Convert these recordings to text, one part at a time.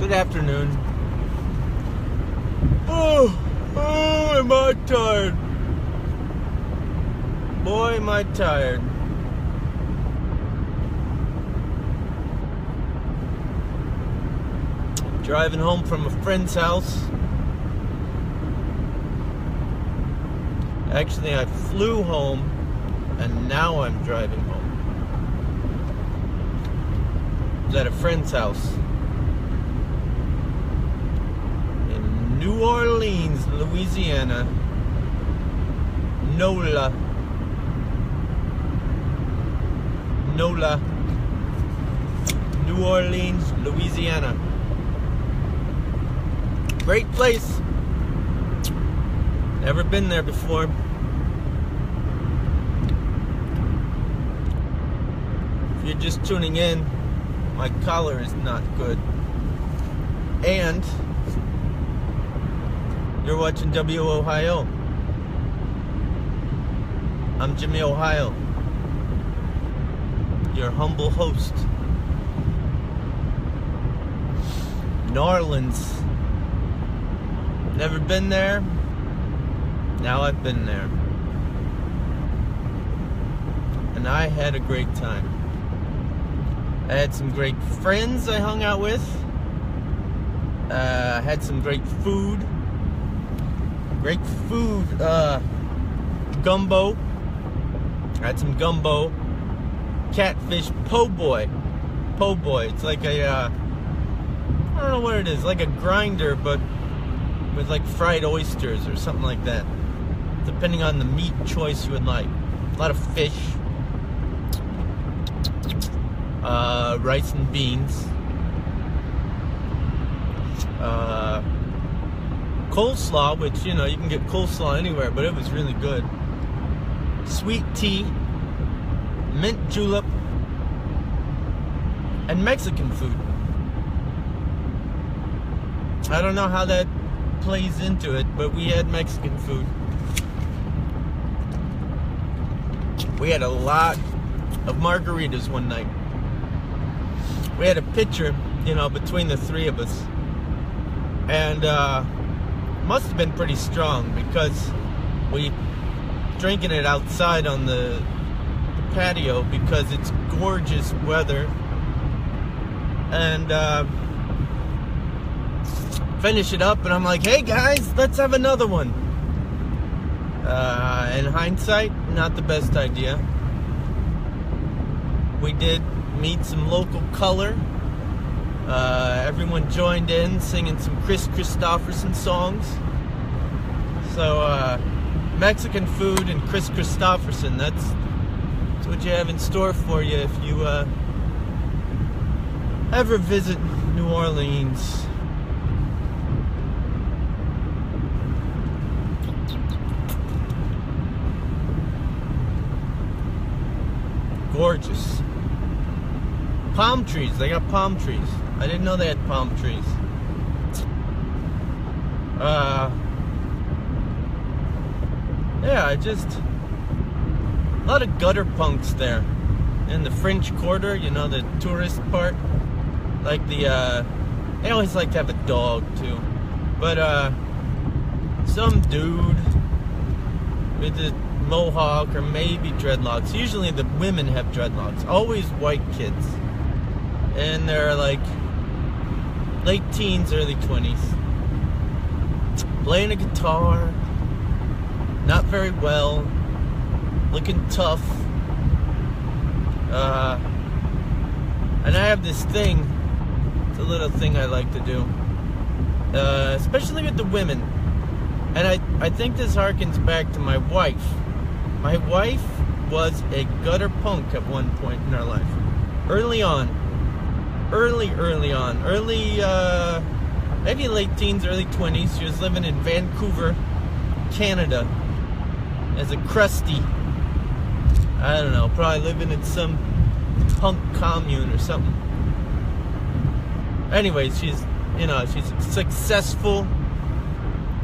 Good afternoon. Oh, am I tired? Boy, am I tired. Driving home from a friend's house. Actually, I flew home, and now I'm driving home. I was at a friend's house in New Orleans, Louisiana. NOLA, New Orleans, Louisiana. Great place. Never been there before. If you're just tuning in, my collar is not good. And you're watching Wohio. I'm Jimmy Wohio, your humble host. New Orleans. Never been there. Now I've been there. And I had a great time. I had some great friends I hung out with. I had some great food. Gumbo. I had some gumbo. Catfish po' boy. Po' boy. It's like a, I don't know what it is. Like a grinder, but with like fried oysters or something like that. Depending on the meat choice you would like. A lot of fish. Rice and beans. Coleslaw, which, you know, you can get coleslaw anywhere, but it was really good. Sweet tea. Mint julep. And Mexican food. I don't know how that plays into it, but we had Mexican food. We had a lot of margaritas one night. We had a pitcher, you know, between the three of us. And must have been pretty strong because we drinking it outside on the patio because it's gorgeous weather. And finish it up, and I'm like, hey guys, let's have another one. In hindsight, not the best idea. We did meet some local color. Everyone joined in singing some Chris Christopherson songs. So Mexican food and Chris Christopherson, that's what you have in store for you if you ever visit New Orleans. Gorgeous. Palm trees. They got palm trees. I didn't know they had palm trees. Yeah, just a lot of gutter punks there. In the French Quarter, you know, the tourist part. Like the, they always like to have a dog too. But, some dude with a mohawk or maybe dreadlocks. Usually the women have dreadlocks. Always white kids. And they're like late teens, early 20s. Playing a guitar. Not very well. Looking tough. And I have this thing. It's a little thing I like to do. Especially with the women. And I think this harkens back to my wife. My wife was a gutter punk at one point in our life. Early on. Maybe late teens, early 20s. She was living in Vancouver, Canada. As a crusty. I don't know, probably living in some punk commune or something. Anyways, she's a successful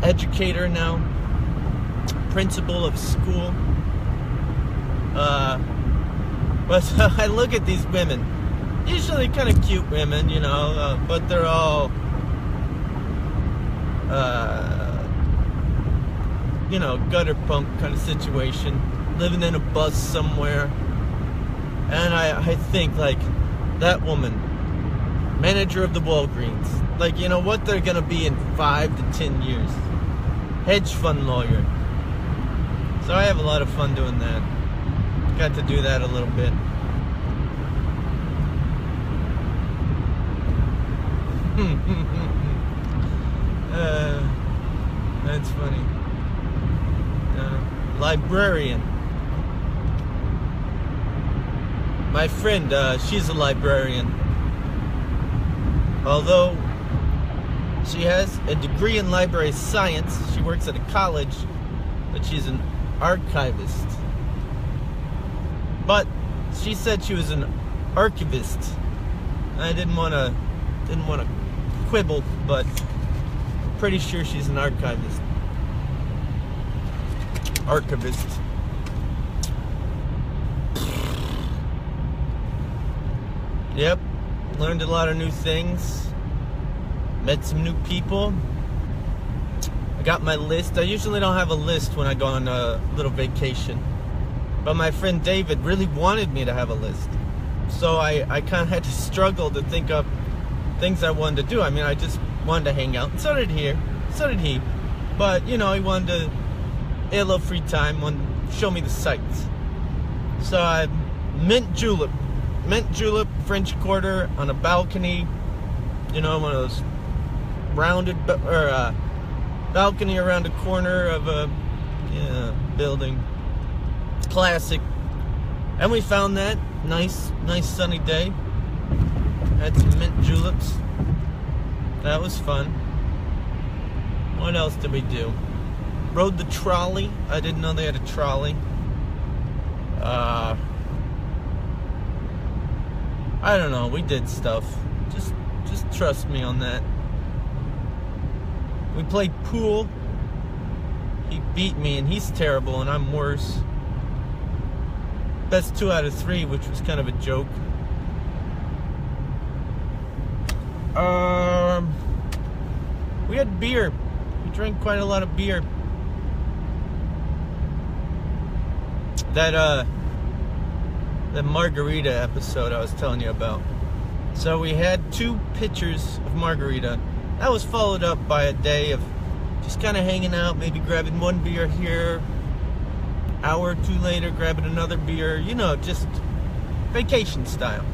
educator now. Principal of school. But I look at these women, usually kind of cute women, you know, but they're all you know, gutter punk kind of situation, living in a bus somewhere. And I think, like, that woman, manager of the Walgreens, like, you know what they're gonna be in 5 to 10 years? Hedge fund lawyer. So I have a lot of fun doing that. Got to do that a little bit. That's funny. Librarian. My friend, she's a librarian. Although she has a degree in library science, she works at a college, but she's an archivist. But she said she was an archivist. I didn't want to quibble, but I'm pretty sure she's an archivist. Archivist. Yep, learned a lot of new things. Met some new people. I got my list. I usually don't have a list when I go on a little vacation. But my friend David really wanted me to have a list. So I kind of had to struggle to think up things I wanted to do. I mean, I just wanted to hang out. And so did he. But, you know, he wanted to have a little free time, wanted to show me the sights. So I mint julep, French Quarter on a balcony. You know, one of those rounded, balcony around a corner of a building. Classic. And we found that nice sunny day. Had some mint juleps. That was fun. What else did we do? Rode the trolley. I didn't know they had a trolley. I don't know. We did stuff. Just trust me on that. We played pool. He beat me, and he's terrible, and I'm worse. That's 2 out of 3, which was kind of a joke. We had beer. We drank quite a lot of beer. That margarita episode I was telling you about. So we had 2 pitchers of margarita. That was followed up by a day of just kind of hanging out, maybe grabbing 1 beer here, hour or 2 later grabbing another beer, you know, just vacation style.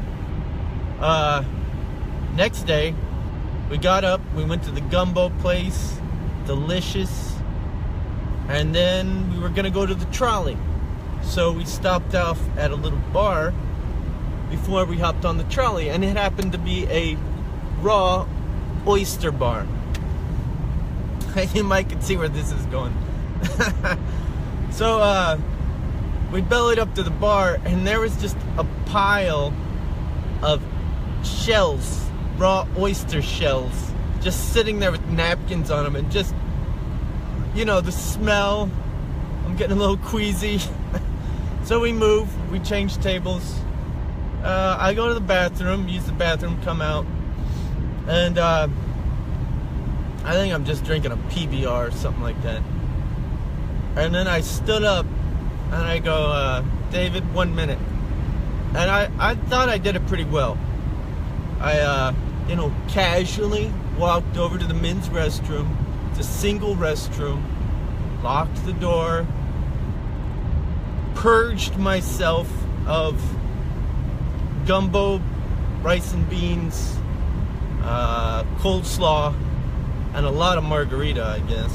Next day we got up, we went to the gumbo place, delicious, and then we were gonna go to the trolley. So we stopped off at a little bar before we hopped on the trolley, and it happened to be a raw oyster bar. You might can see where this is going. So we bellied up to the bar, and there was just a pile of shells, raw oyster shells, just sitting there with napkins on them, and just, you know, the smell. I'm getting a little queasy. So we move, we change tables. I go to the bathroom, use the bathroom, come out, and I think I'm just drinking a PBR or something like that. And then I stood up and I go, David, 1 minute. And I thought I did it pretty well. I, you know, casually walked over to the men's restroom. It's a single restroom. Locked the door. Purged myself of gumbo, rice and beans, coleslaw, and a lot of margarita, I guess.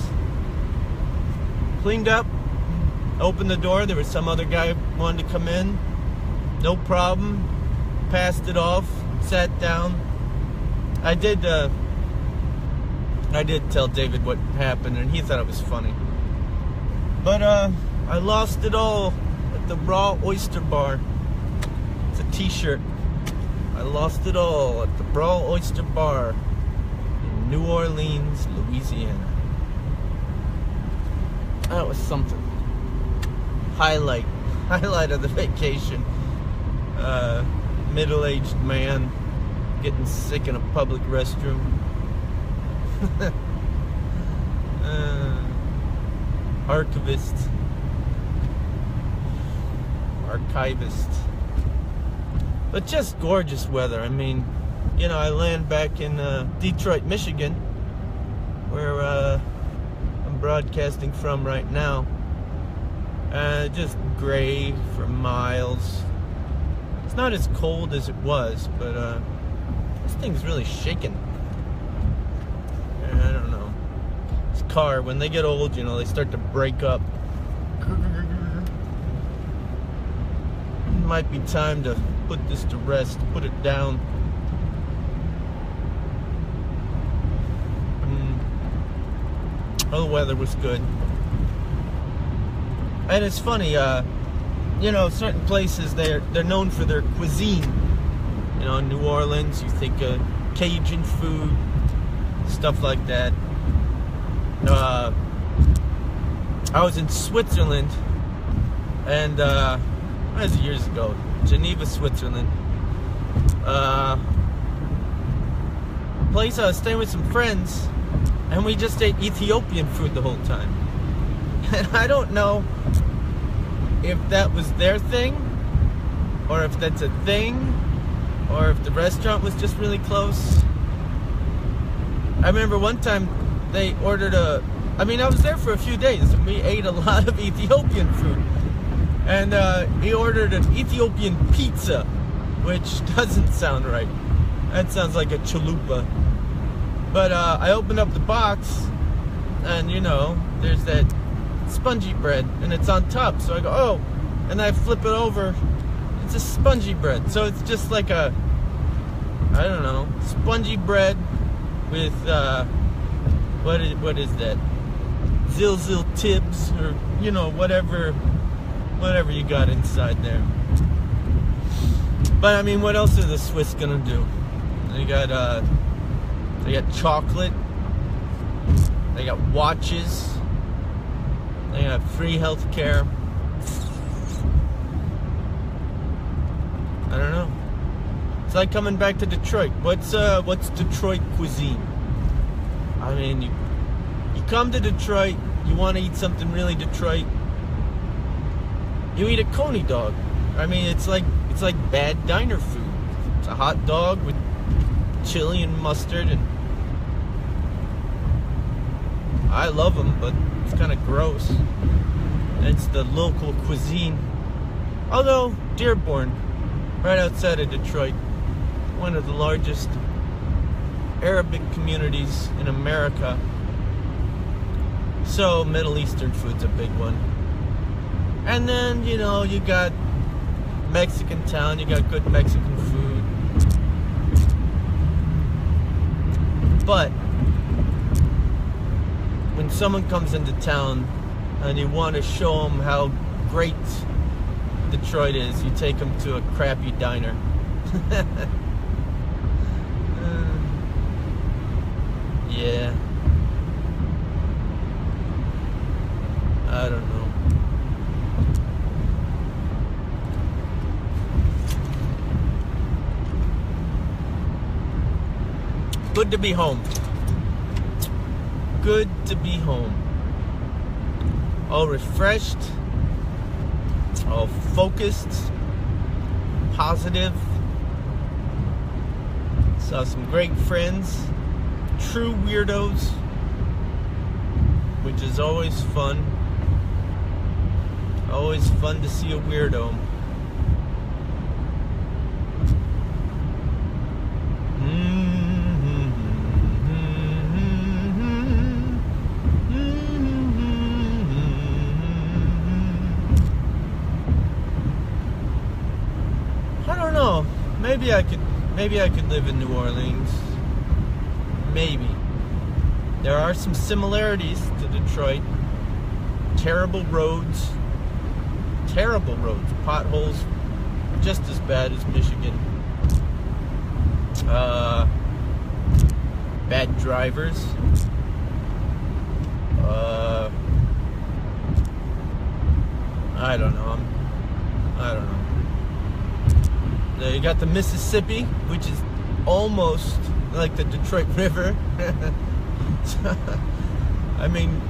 Cleaned up, opened the door. There was some other guy who wanted to come in. No problem. Passed it off, sat down. I did tell David what happened, and he thought it was funny. But I lost it all at the Raw Oyster Bar. It's a t-shirt. I lost it all at the Raw Oyster Bar in New Orleans, Louisiana. That was something. Highlight of the vacation. Middle-aged man getting sick in a public restroom. Archivist. But just gorgeous weather. I mean, you know, I land back in Detroit, Michigan, where I'm broadcasting from right now. Just gray for miles. It's not as cold as it was, but this thing's really shaking. I don't know. This car, when they get old, you know, they start to break up. It might be time to put this to rest, put it down. Oh, the weather was good. And it's funny, you know, certain places, they're known for their cuisine. You know, in New Orleans, you think of Cajun food, stuff like that. I was in Switzerland, and that was years ago, Geneva, Switzerland. Place I was staying with some friends, and we just ate Ethiopian food the whole time. And I don't know if that was their thing, or if that's a thing, or if the restaurant was just really close. I remember one time they ordered I was there for a few days, and we ate a lot of Ethiopian food. And he ordered an Ethiopian pizza, which doesn't sound right. That sounds like a chalupa. But I opened up the box, and you know, there's that spongy bread, and it's on top. So I go, oh, and I flip it over. It's a spongy bread. So it's just like a, I don't know, spongy bread with what is that? Zilzil tips, or you know, whatever you got inside there. But I mean, what else are the Swiss gonna do? They got chocolate. They got watches. They got free health care. I don't know. It's like coming back to Detroit. What's Detroit cuisine? I mean, you come to Detroit, you want to eat something really Detroit, you eat a Coney dog. I mean, it's like bad diner food. It's a hot dog with chili and mustard, and I love them, but it's kind of gross. It's the local cuisine. Although Dearborn, right outside of Detroit, one of the largest Arabic communities in America, so Middle Eastern food's a big one. And then, you know, you got Mexican town, you got good Mexican food. But when someone comes into town and you want to show them how great Detroit is, you take them to a crappy diner. Yeah. I don't know. Good to be home. Good to be home. All refreshed, all focused, positive. Saw some great friends, true weirdos, which is always fun. Always fun to see a weirdo. I don't know. Maybe I could live in New Orleans. Maybe. There are some similarities to Detroit. Terrible roads. Terrible roads. Potholes just as bad as Michigan. Bad drivers. I don't know. You got the Mississippi, which is almost like the Detroit River. I mean,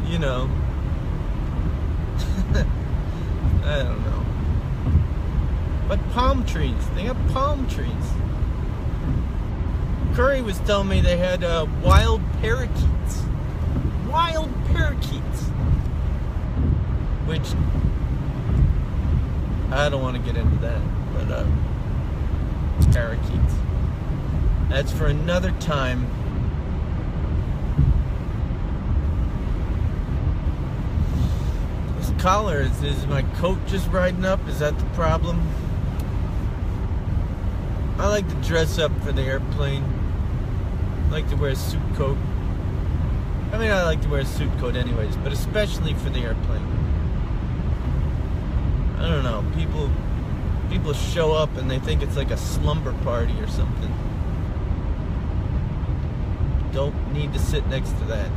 you know. I don't know. But palm trees. They have palm trees. Curry was telling me they had wild parakeets. Wild parakeets. Which, I don't want to get into that. But, parakeets. That's for another time. This collar, is my coat just riding up? Is that the problem? I like to dress up for the airplane. I like to wear a suit coat. I mean, I like to wear a suit coat anyways, but especially for the airplane. I don't know. People show up and they think it's like a slumber party or something. Don't need to sit next to that.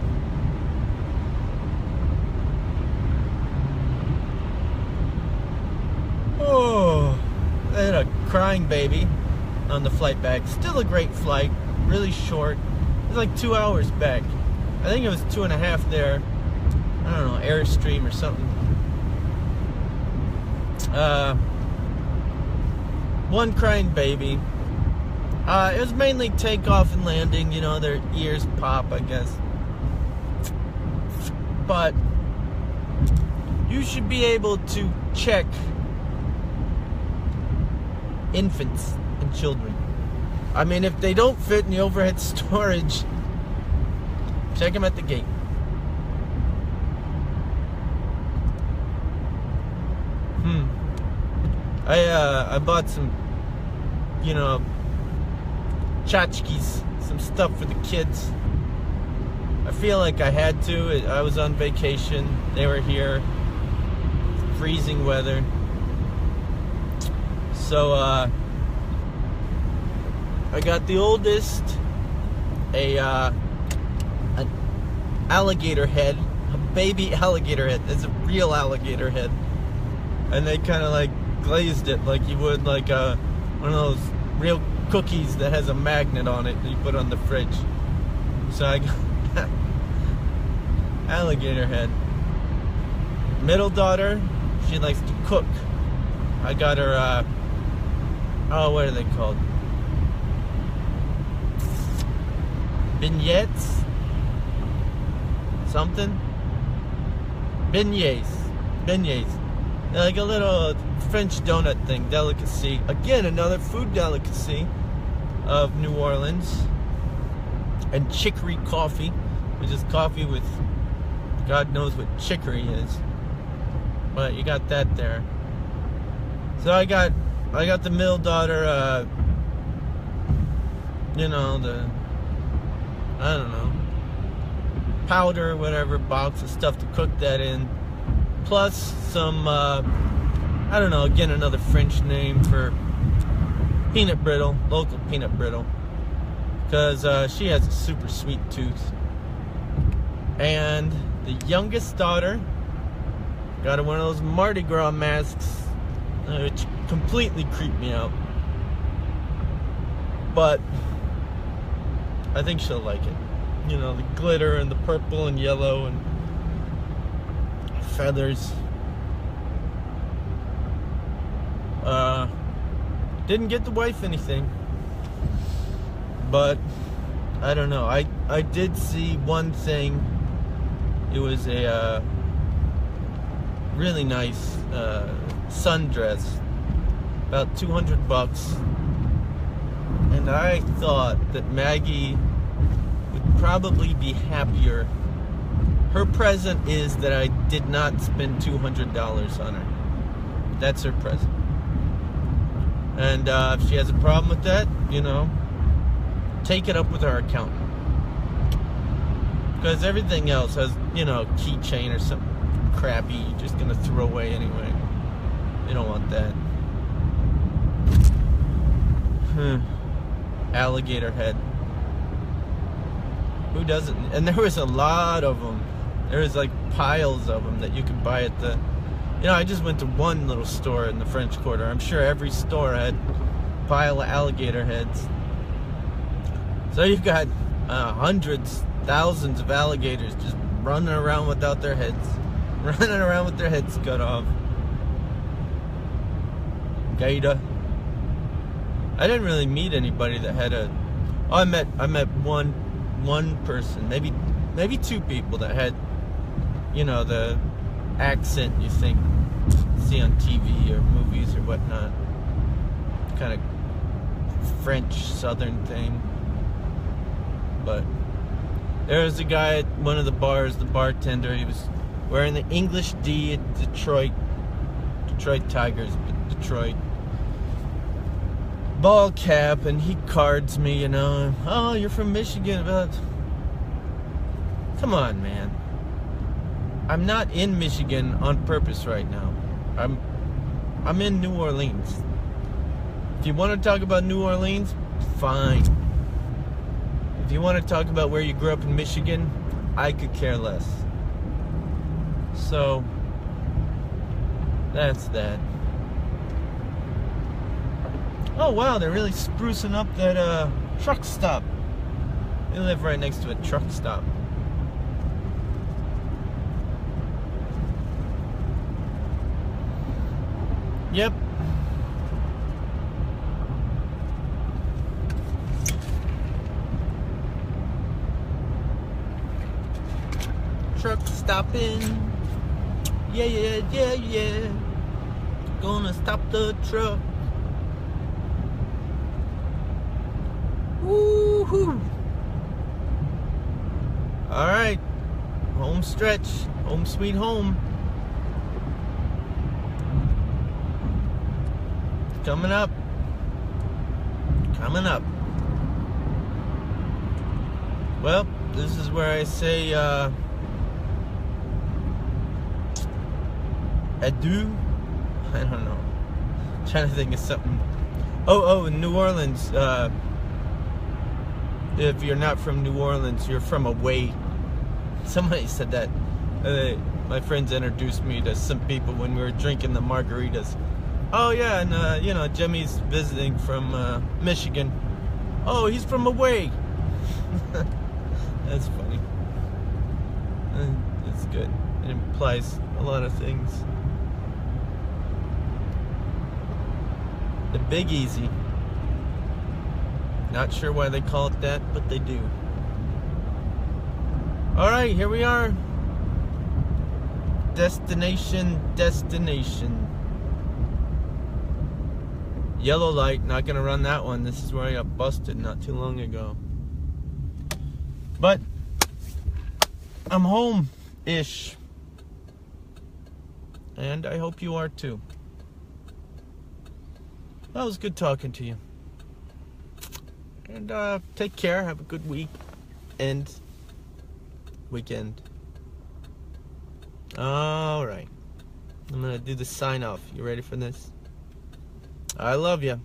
Oh, I had a crying baby on the flight back. Still a great flight, really short. It was like 2 hours back. I think it was 2.5 there. I don't know, Airstream or something. One crying baby. It was mainly takeoff and landing, you know, their ears pop, I guess. But you should be able to check infants and children. I mean, if they don't fit in the overhead storage, check them at the gate. I bought some, you know, tchotchkes, some stuff for the kids. I feel like I had to. I was on vacation. They were here. Freezing weather. So, I got the oldest an alligator head, a baby alligator head. It's a real alligator head. And they kind of like glazed it like you would like one of those real cookies that has a magnet on it that you put on the fridge. So I got alligator head. Middle daughter, she likes to cook. I got her, what are they called? Beignets? Something? Beignets. They're like a little French donut thing, delicacy. Again, another food delicacy of New Orleans. And chicory coffee, which is coffee with God knows what chicory is. But you got that there. So I got the middle daughter, you know, I don't know, powder, whatever, box of stuff to cook that in. Plus some, I don't know, again, another French name for peanut brittle, local peanut brittle. Because she has a super sweet tooth. And the youngest daughter got her one of those Mardi Gras masks, which completely creeped me out. But I think she'll like it. You know, the glitter and the purple and yellow and feathers. Didn't get the wife anything. But I don't know. I did see one thing. It was a really nice sundress, about $200, and I thought that Maggie would probably be happier. Her present is that I did not spend $200 on her. That's her present. And if she has a problem with that, you know, take it up with our accountant. Because everything else has, you know, keychain or something crappy you're just gonna throw away anyway. You don't want that. Alligator head. Who doesn't? And there was a lot of them. There was like piles of them that you could buy at the... You know, I just went to one little store in the French Quarter. I'm sure every store had a pile of alligator heads. So you've got hundreds, thousands of alligators just running around without their heads. Running around with their heads cut off. Gator. I didn't really meet anybody that had a... Oh, I met one person, maybe two people that had, you know, the accent you see on TV or movies or whatnot. Kind of French Southern thing. But there was a guy at one of the bars, the bartender. He was wearing the English D at Detroit Tigers, but Detroit ball cap, and he cards me, you know. Oh, you're from Michigan. But come on, man. I'm not in Michigan on purpose right now. I'm in New Orleans. If you want to talk about New Orleans, fine. If you want to talk about where you grew up in Michigan, I could care less. So that's that. Oh wow, they're really sprucing up that truck stop. They live right next to a truck stop. Yep. Truck stopping. Yeah. Gonna stop the truck. Woohoo! Alright. Home stretch. Home sweet home. Coming up. Well, this is where I say adieu. I don't know. I'm trying to think of something. Oh, in New Orleans, if you're not from New Orleans, you're from away. Somebody said that. My friends introduced me to some people when we were drinking the margaritas. Oh yeah, and you know, Jimmy's visiting from Michigan. Oh, he's from away. That's funny. It's good. It implies a lot of things. The Big Easy. Not sure why they call it that, but they do. Alright, here we are. Destination. Yellow light, not gonna run that one. This is where I got busted not too long ago. But I'm home-ish. And I hope you are too. Well, it was good talking to you. And take care. Have a good week and weekend. Alright. I'm gonna do the sign off. You ready for this? I love you.